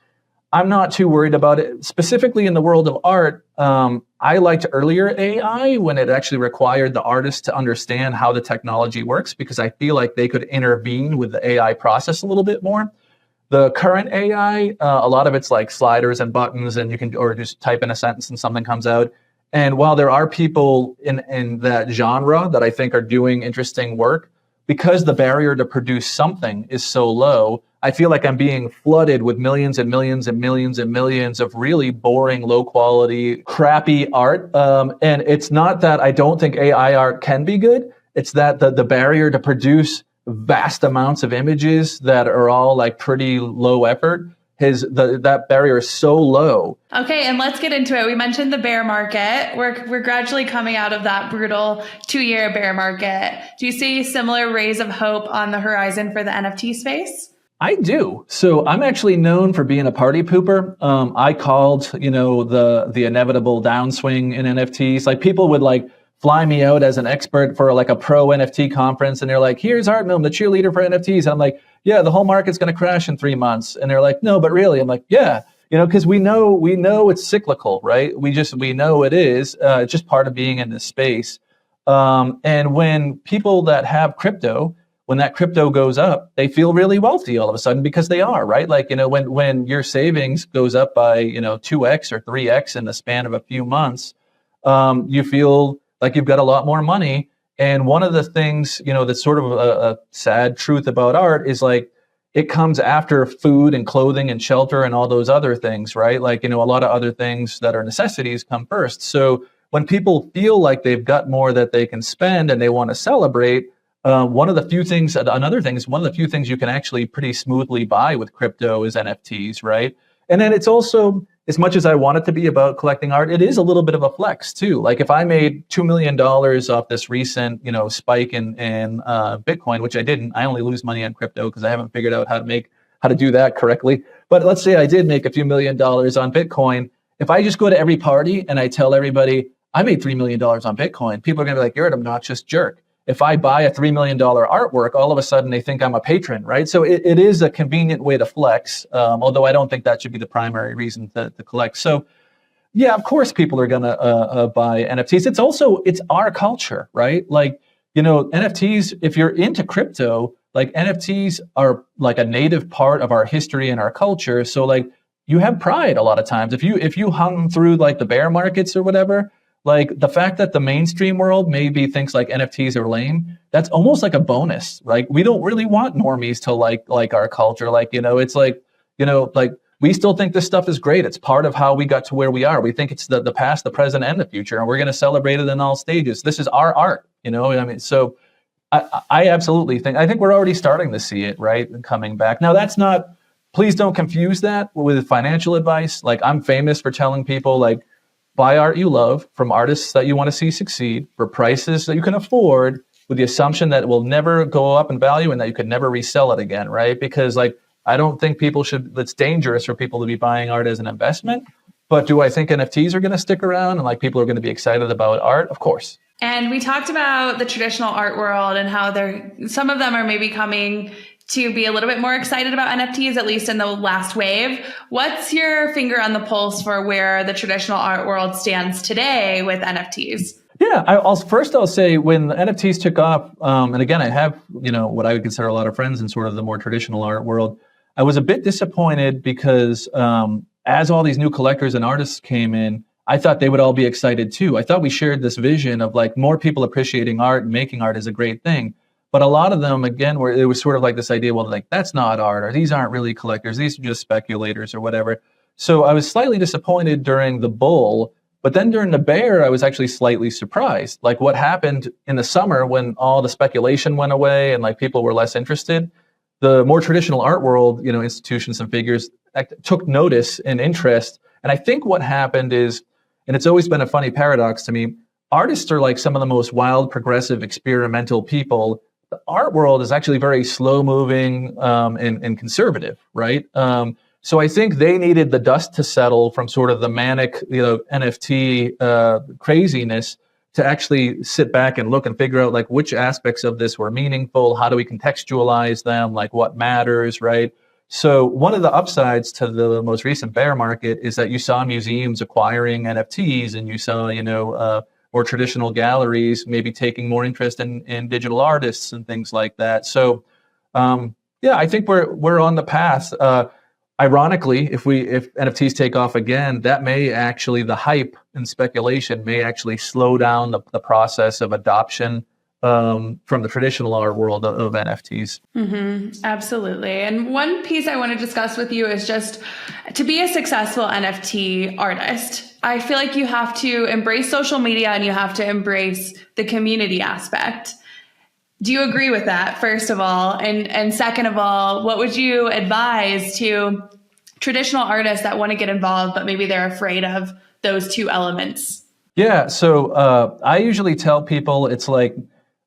I'm not too worried about it. Specifically in the world of art, I liked earlier AI when it actually required the artist to understand how the technology works, because I feel like they could intervene with the AI process a little bit more. The current AI, a lot of it's sliders and buttons, and you can or just type in a sentence and something comes out. And while there are people in that genre that I think are doing interesting work, because the barrier to produce something is so low, I feel like I'm being flooded with millions and millions and millions and millions of really boring, low quality, crappy art. And it's not that I don't think AI art can be good. It's that the barrier to produce vast amounts of images that are all pretty low effort, that barrier is so low. Okay, and let's get into it. We mentioned the bear market. We're gradually coming out of that brutal 2-year bear market. Do you see similar rays of hope on the horizon for the NFT space? I do. So I'm actually known for being a party pooper. I called, the inevitable downswing in NFTs. People would fly me out as an expert for a pro NFT conference. And they're like, here's Artmilm, the cheerleader for NFTs. And I'm like, yeah, the whole market's going to crash in 3 months. And they're like, no, but really? I'm like, yeah, because we know it's cyclical, right? We know it is. It's just part of being in this space. And when people that have crypto, when that crypto goes up, they feel really wealthy all of a sudden because they are, right? When your savings goes up by, 2x or 3x in the span of a few months, you feel like you've got a lot more money. And one of the things, that's sort of a sad truth about art is it comes after food and clothing and shelter and all those other things, right? Like, a lot of other things that are necessities come first. So when people feel like they've got more that they can spend and they want to celebrate, one of the few things you can actually pretty smoothly buy with crypto is NFTs, right? And then it's also, as much as I want it to be about collecting art, it is a little bit of a flex too. Like if I made $2 million off this recent, spike in Bitcoin, which I didn't, I only lose money on crypto because I haven't figured out how to do that correctly. But let's say I did make a few $1 million on Bitcoin. If I just go to every party and I tell everybody I made $3 million on Bitcoin, people are going to be like, you're an obnoxious jerk. If I buy a $3 million artwork, all of a sudden they think I'm a patron, right? So it is a convenient way to flex, although I don't think that should be the primary reason to collect. So yeah, of course people are going to buy NFTs. It's our culture, right? Like, NFTs, if you're into crypto, like NFTs are like a native part of our history and our culture. So like you have pride a lot of times. If you hung through like the bear markets or whatever, like the fact that the mainstream world maybe thinks like NFTs are lame, that's almost like a bonus. Like we don't really want normies to like our culture. Like, it's like, like we still think this stuff is great. It's part of how we got to where we are. We think it's the past, the present, and the future, and we're going to celebrate it in all stages. This is our art, I mean, so I absolutely think we're already starting to see it, right? And coming back. Now please don't confuse that with financial advice. Like I'm famous for telling people like, buy art you love from artists that you want to see succeed for prices that you can afford, with the assumption that it will never go up in value and that you could never resell it again, right? Because like, I don't think it's dangerous for people to be buying art as an investment. But do I think NFTs are going to stick around and like people are going to be excited about art? Of course. And we talked about the traditional art world and how some of them are maybe coming to be a little bit more excited about NFTs, at least in the last wave. What's your finger on the pulse for where the traditional art world stands today with NFTs? Yeah, I'll say when the NFTs took off, and again, I have, what I would consider a lot of friends in sort of the more traditional art world. I was a bit disappointed because as all these new collectors and artists came in, I thought they would all be excited too. I thought we shared this vision of like more people appreciating art and making art is a great thing. But a lot of them, again, it was sort of like this idea, well, like, that's not art, or these aren't really collectors, these are just speculators or whatever. So I was slightly disappointed during the bull, but then during the bear, I was actually slightly surprised. Like what happened in the summer when all the speculation went away and like people were less interested, the more traditional art world, institutions and figures took notice and interest. And I think what happened is, and it's always been a funny paradox to me, artists are like some of the most wild, progressive, experimental people. The art world is actually very slow moving and conservative, right? So I think they needed the dust to settle from sort of the manic, NFT craziness to actually sit back and look and figure out like which aspects of this were meaningful, how do we contextualize them, like what matters, right? So one of the upsides to the most recent bear market is that you saw museums acquiring NFTs, and you saw, more traditional galleries maybe taking more interest in digital artists and things like that. So, I think we're on the path. Ironically, if NFTs take off again, that may actually, the hype and speculation may actually slow down the process of adoption from the traditional art world of NFTs. Mm-hmm, absolutely. And one piece I want to discuss with you is just to be a successful NFT artist. I feel like you have to embrace social media and you have to embrace the community aspect. Do you agree with that, first of all? And second of all, what would you advise to traditional artists that want to get involved, but maybe they're afraid of those two elements? Yeah, so I usually tell people it's like,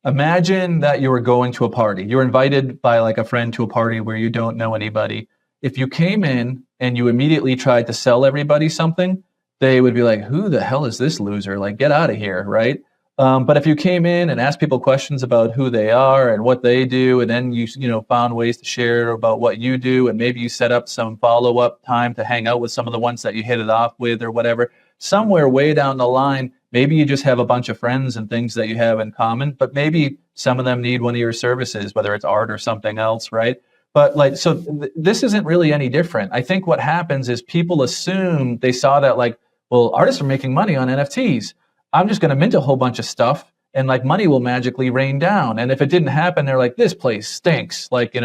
imagine that you were going to a party. You're invited by like a friend to a party where you don't know anybody. If you came in and you immediately tried to sell everybody something, they would be like, who the hell is this loser? Like, get out of here, right? But if you came in and asked people questions about who they are and what they do, and then you found ways to share about what you do, and maybe you set up some follow-up time to hang out with some of the ones that you hit it off with or whatever, somewhere way down the line, maybe you just have a bunch of friends and things that you have in common, but maybe some of them need one of your services, whether it's art or something else, right? But like, so this isn't really any different. I think what happens is people assume they saw that like, well, artists are making money on NFTs. I'm just going to mint a whole bunch of stuff and like money will magically rain down. And if it didn't happen, they're like, this place stinks. Like,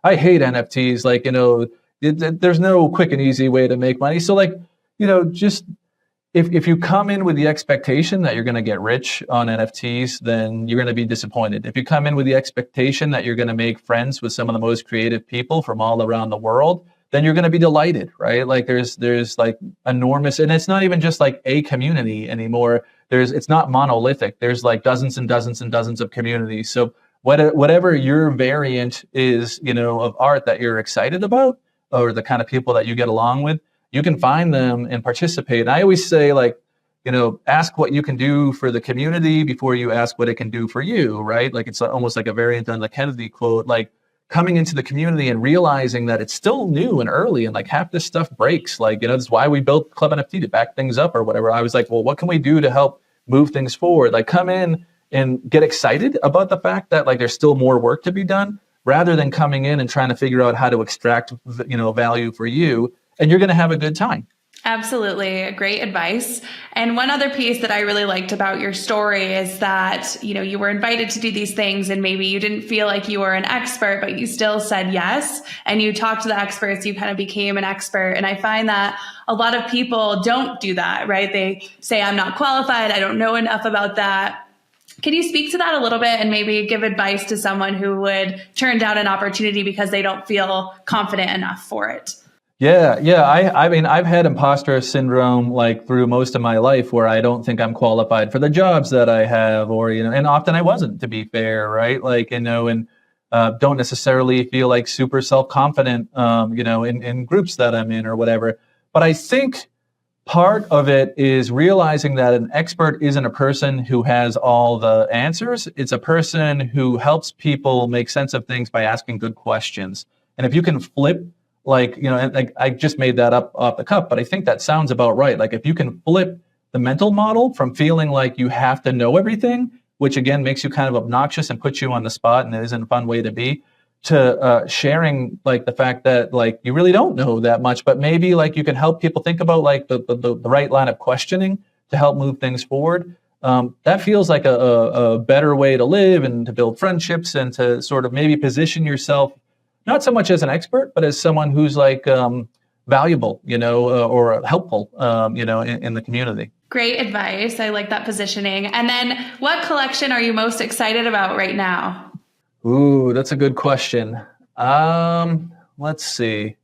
I hate NFTs. Like, there's no quick and easy way to make money. So like, just if you come in with the expectation that you're going to get rich on NFTs, then you're going to be disappointed. If you come in with the expectation that you're going to make friends with some of the most creative people from all around the world, then you're going to be delighted, right? Like there's like enormous, and it's not even just like a community anymore. It's not monolithic. There's like dozens and dozens and dozens of communities. So whatever your variant is, of art that you're excited about, or the kind of people that you get along with, you can find them and participate. And I always say, like, ask what you can do for the community before you ask what it can do for you, right? Like it's almost like a variant on the Kennedy quote, like coming into the community and realizing that it's still new and early and like half this stuff breaks. Like, that's why we built ClubNFT, to back things up or whatever. I was like, well, what can we do to help move things forward? Like come in and get excited about the fact that like there's still more work to be done, rather than coming in and trying to figure out how to extract, value for you. And you're going to have a good time. Absolutely. Great advice. And one other piece that I really liked about your story is that, you were invited to do these things and maybe you didn't feel like you were an expert, but you still said yes. And you talked to the experts, you kind of became an expert. And I find that a lot of people don't do that, right? They say, I'm not qualified. I don't know enough about that. Can you speak to that a little bit and maybe give advice to someone who would turn down an opportunity because they don't feel confident enough for it? Yeah. I mean, I've had imposter syndrome like through most of my life, where I don't think I'm qualified for the jobs that I have, or and often I wasn't, to be fair, right? Like and don't necessarily feel like super self-confident, in groups that I'm in or whatever. But I think part of it is realizing that an expert isn't a person who has all the answers. It's a person who helps people make sense of things by asking good questions. And if you can flip, and like I just made that up off the cuff, but I think that sounds about right. Like if you can flip the mental model from feeling like you have to know everything, which again makes you kind of obnoxious and puts you on the spot and it isn't a fun way to be, to sharing like the fact that like you really don't know that much, but maybe like you can help people think about like the right line of questioning to help move things forward. That feels like a better way to live and to build friendships and to sort of maybe position yourself not so much as an expert, but as someone who's like valuable, or helpful, in the community. Great advice. I like that positioning. And then what collection are you most excited about right now? Ooh, that's a good question. Let's see.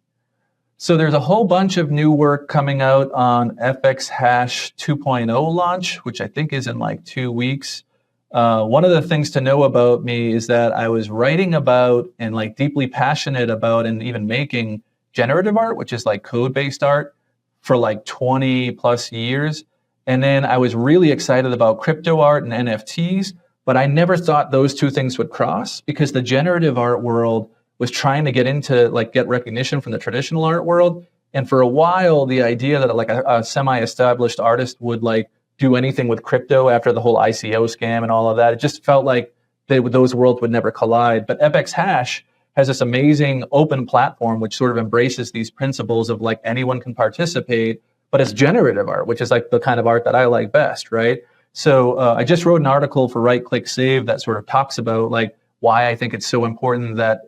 So there's a whole bunch of new work coming out on FX Hash 2.0 launch, which I think is in like 2 weeks. One of the things to know about me is that I was writing about and like deeply passionate about and even making generative art, which is like code-based art, for like 20 plus years. And then I was really excited about crypto art and NFTs, but I never thought those two things would cross because the generative art world was trying to get into like get recognition from the traditional art world. And for a while, the idea that like a semi-established artist would like do anything with crypto after the whole ICO scam and all of that, it just felt like those worlds would never collide. But FX Hash has this amazing open platform which sort of embraces these principles of like anyone can participate, but it's generative art, which is like the kind of art that I like best, right? So I just wrote an article for Right Click Save that sort of talks about like why I think it's so important that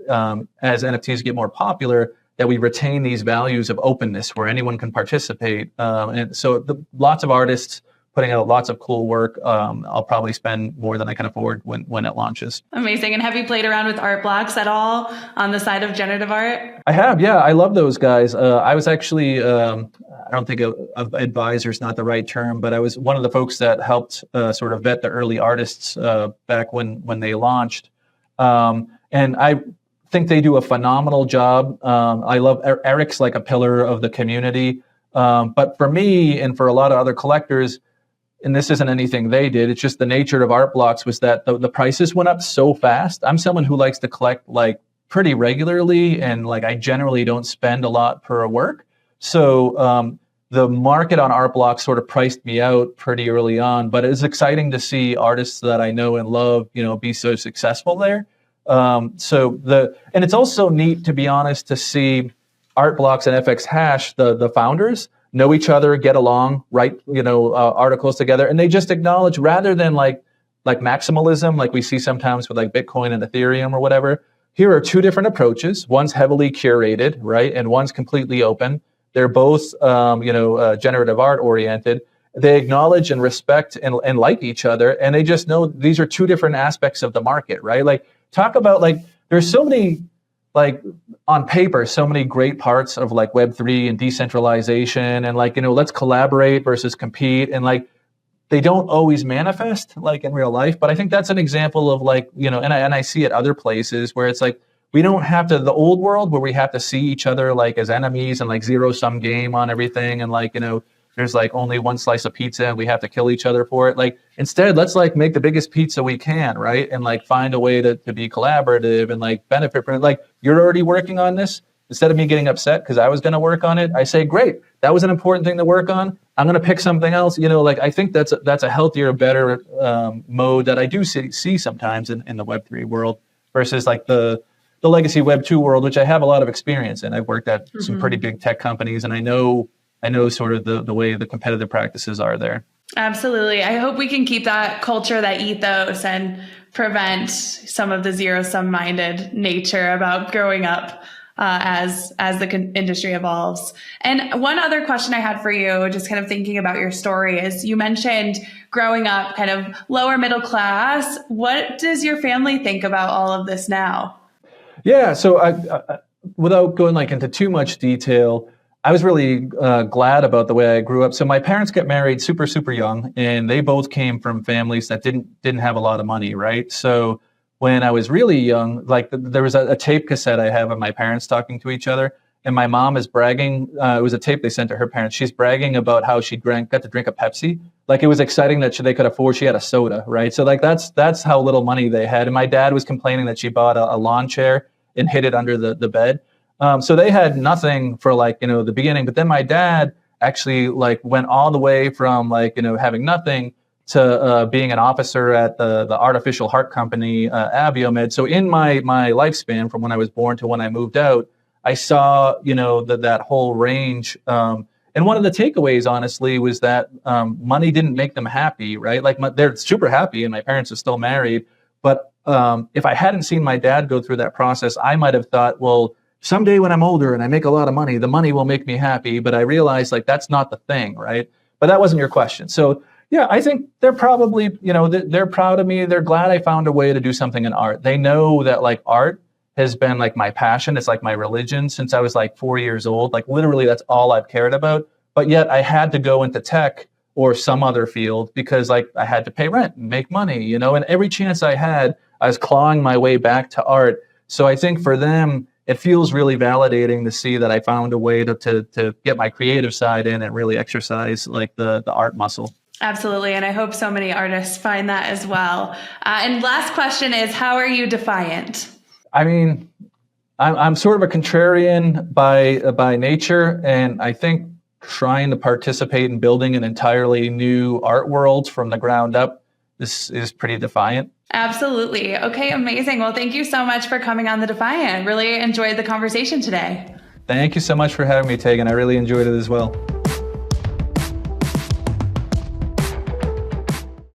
as NFTs get more popular, that we retain these values of openness where anyone can participate. And so lots of artists putting out lots of cool work. I'll probably spend more than I can afford when it launches. Amazing. And have you played around with art blocks at all on the side of generative art? I have, yeah. I love those guys. I was actually, I don't think advisor is not the right term, but I was one of the folks that helped sort of vet the early artists back when they launched. And I think they do a phenomenal job. I love Eric's like a pillar of the community. But for me and for a lot of other collectors, and this isn't anything they did, it's just the nature of art blocks was that the prices went up so fast. I'm someone who likes to collect like pretty regularly, and like I generally don't spend a lot per work. So the market on art blocks sort of priced me out pretty early on, but it's exciting to see artists that I know and love, be so successful there. And it's also neat, to be honest, to see art blocks and FX Hash, the founders, know each other, get along, write, articles together. And they just acknowledge, rather than like maximalism, like we see sometimes with like Bitcoin and Ethereum or whatever, here are two different approaches. One's heavily curated, right? And one's completely open. They're both, generative art oriented. They acknowledge and respect and like each other. And they just know these are two different aspects of the market, right? Like, talk about, like, there's so many, like, on paper, so many great parts of like Web3 and decentralization and like, let's collaborate versus compete. And like, they don't always manifest like in real life. But I think that's an example of like, and I see it other places where it's like, we don't have to, the old world where we have to see each other like as enemies and like zero sum game on everything. And like, there's like only one slice of pizza and we have to kill each other for it. Like, instead, let's like make the biggest pizza we can, right? And like find a way to be collaborative and like benefit from it. Like, you're already working on this. Instead of me getting upset because I was going to work on it, I say, great, that was an important thing to work on. I'm going to pick something else. Like, I think that's a healthier, better mode that I do see sometimes in the Web3 world versus like the legacy Web2 world, which I have a lot of experience in. I've worked at some pretty big tech companies, and I know sort of the way the competitive practices are there. Absolutely. I hope we can keep that culture, that ethos, and prevent some of the zero-sum minded nature about growing up as the industry evolves. And one other question I had for you, just kind of thinking about your story, is you mentioned growing up kind of lower middle class. What does your family think about all of this now? Yeah, so I without going like into too much detail, I was really glad about the way I grew up. So my parents got married super, super young, and they both came from families that didn't have a lot of money, right? So when I was really young, like there was a tape cassette I have of my parents talking to each other, and my mom is bragging. It was a tape they sent to her parents. She's bragging about how she got to drink a Pepsi. Like, it was exciting that they could afford. She had a soda, right? So like that's how little money they had. And my dad was complaining that she bought a lawn chair and hid it under the bed. So they had nothing for like, the beginning. But then my dad actually like went all the way from like, having nothing to being an officer at the artificial heart company, Abiomed. So in my lifespan, from when I was born to when I moved out, I saw, that whole range. And one of the takeaways, honestly, was that money didn't make them happy, right? Like, they're super happy, and my parents are still married. But if I hadn't seen my dad go through that process, I might have thought, well, someday when I'm older and I make a lot of money, the money will make me happy. But I realized, like, that's not the thing, right? But that wasn't your question. So yeah, I think they're probably, they're proud of me. They're glad I found a way to do something in art. They know that like art has been like my passion. It's like my religion since I was like 4 years old. Like, literally, that's all I've cared about. But yet I had to go into tech or some other field because like I had to pay rent and make money, and every chance I had, I was clawing my way back to art. So I think for them, it feels really validating to see that I found a way to get my creative side in and really exercise like the art muscle. Absolutely. And I hope so many artists find that as well. And last question is, how are you Defiant? I mean, I'm sort of a contrarian by nature, and I think trying to participate in building an entirely new art world from the ground up, this is pretty Defiant. Absolutely. Okay, amazing. Well, thank you so much for coming on the Defiant. Really enjoyed the conversation today. Thank you so much for having me, Tegan. I really enjoyed it as well.